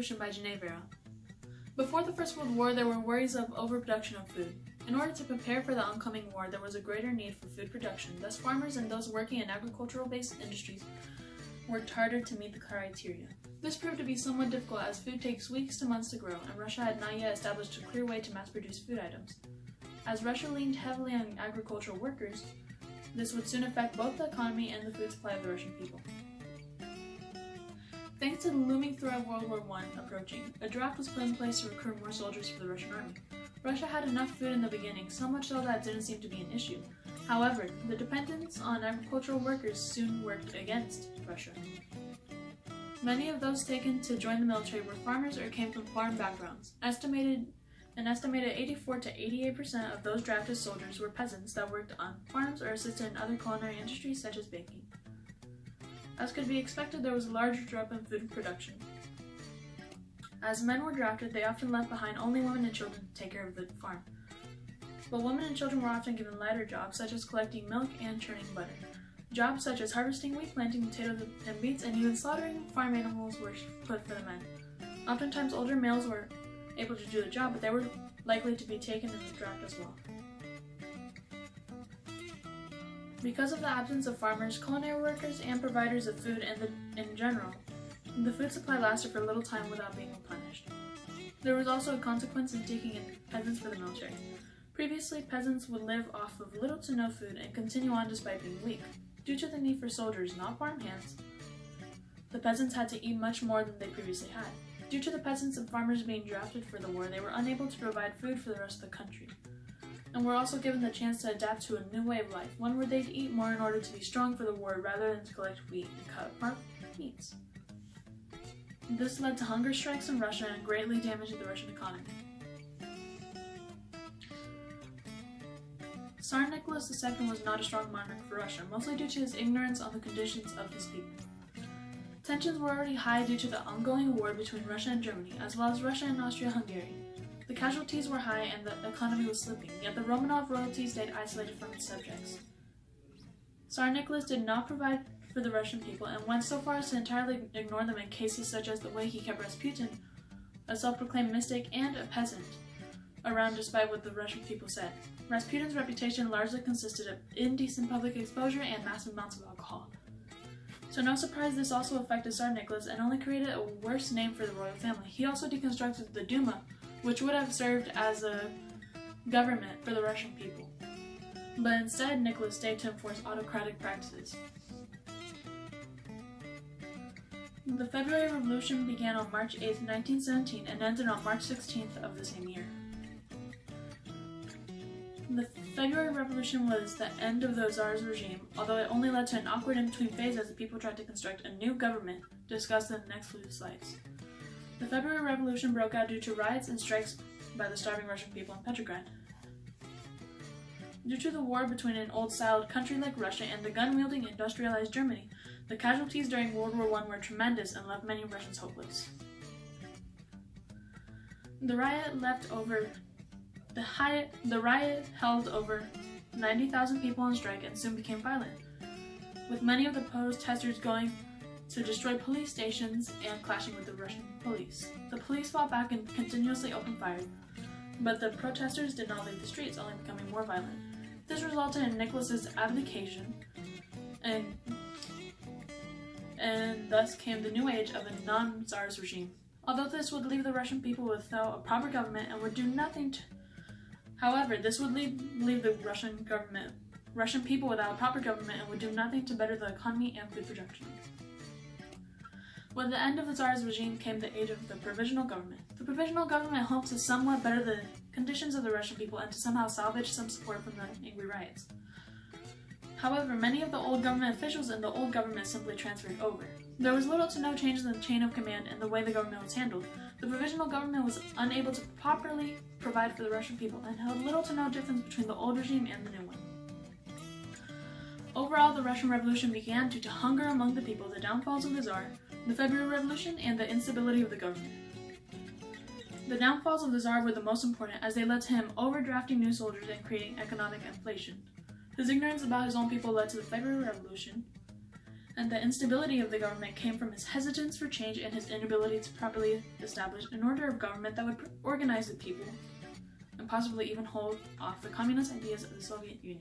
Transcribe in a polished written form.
Revolution by Genevera. Vera. Before the First World War, there were worries of overproduction of food. In order to prepare for the oncoming war, there was a greater need for food production. Thus, farmers and those working in agricultural-based industries worked harder to meet the criteria. This proved to be somewhat difficult as food takes weeks to months to grow, and Russia had not yet established a clear way to mass-produce food items. As Russia leaned heavily on agricultural workers, this would soon affect both the economy and the food supply of the Russian people. Thanks to the looming threat of World War I approaching, a draft was put in place to recruit more soldiers for the Russian army. Russia had enough food in the beginning, so much so that it didn't seem to be an issue. However, the dependence on agricultural workers soon worked against Russia. Many of those taken to join the military were farmers or came from farm backgrounds. An estimated 84 to 88% of those drafted soldiers were peasants that worked on farms or assisted in other culinary industries such as baking. As could be expected, there was a large drop in food production. As men were drafted, they often left behind only women and children to take care of the farm. But women and children were often given lighter jobs such as collecting milk and churning butter. Jobs such as harvesting wheat, planting potatoes and beets, and even slaughtering farm animals were put for the men. Oftentimes older males were able to do the job, but they were likely to be taken in the draft as well. Because of the absence of farmers, culinary workers, and providers of food in general, the food supply lasted for little time without being replenished. There was also a consequence in taking in peasants for the military. Previously, peasants would live off of little to no food and continue on despite being weak. Due to the need for soldiers, not farm hands, the peasants had to eat much more than they previously had. Due to the peasants and farmers being drafted for the war, they were unable to provide food for the rest of the country, and were also given the chance to adapt to a new way of life, one where they'd eat more in order to be strong for the war rather than to collect wheat and cut apart meats. This led to hunger strikes in Russia and greatly damaged the Russian economy. Tsar Nicholas II was not a strong monarch for Russia, mostly due to his ignorance on the conditions of his people. Tensions were already high due to the ongoing war between Russia and Germany, as well as Russia and Austria-Hungary. The casualties were high and the economy was slipping, yet the Romanov royalty stayed isolated from its subjects. Tsar Nicholas did not provide for the Russian people and went so far as to entirely ignore them in cases such as the way he kept Rasputin, a self-proclaimed mystic and a peasant, around despite what the Russian people said. Rasputin's reputation largely consisted of indecent public exposure and massive amounts of alcohol. So no surprise this also affected Tsar Nicholas and only created a worse name for the royal family. He also deconstructed the Duma, which would have served as a government for the Russian people. But instead, Nicholas stayed to enforce autocratic practices. The February Revolution began on March 8, 1917 and ended on March 16th of the same year. The February Revolution was the end of the Tsar's regime, although it only led to an awkward in-between phase as the people tried to construct a new government, discussed in the next few slides. The February Revolution broke out due to riots and strikes by the starving Russian people in Petrograd. Due to the war between an old-styled country like Russia and the gun-wielding industrialized Germany, the casualties during World War I were tremendous and left many Russians hopeless. The riot held over 90,000 people on strike and soon became violent, with many of the protesters going to destroy police stations and clashing with the Russian police. The police fought back and continuously opened fire, but the protesters did not leave the streets, only becoming more violent. This resulted in Nicholas's abdication, and thus came the new age of a non-Tsar's regime. Although this would leave the Russian people without a proper government and would do nothing to However, this would leave the Russian people without a proper government and would do nothing to better the economy and food production. With the end of the Tsar's regime came the age of the provisional government. The provisional government hoped to somewhat better the conditions of the Russian people and to somehow salvage some support from the angry riots. However, many of the old government officials in the old government simply transferred over. There was little to no change in the chain of command and the way the government was handled. The provisional government was unable to properly provide for the Russian people and held little to no difference between the old regime and the new one. Overall, the Russian Revolution began due to hunger among the people, the downfalls of the Tsar, the February Revolution, and the instability of the government. The downfalls of the Tsar were the most important as they led to him overdrafting new soldiers and creating economic inflation. His ignorance about his own people led to the February Revolution, and the instability of the government came from his hesitance for change and his inability to properly establish an order of government that would organize the people and possibly even hold off the communist ideas of the Soviet Union.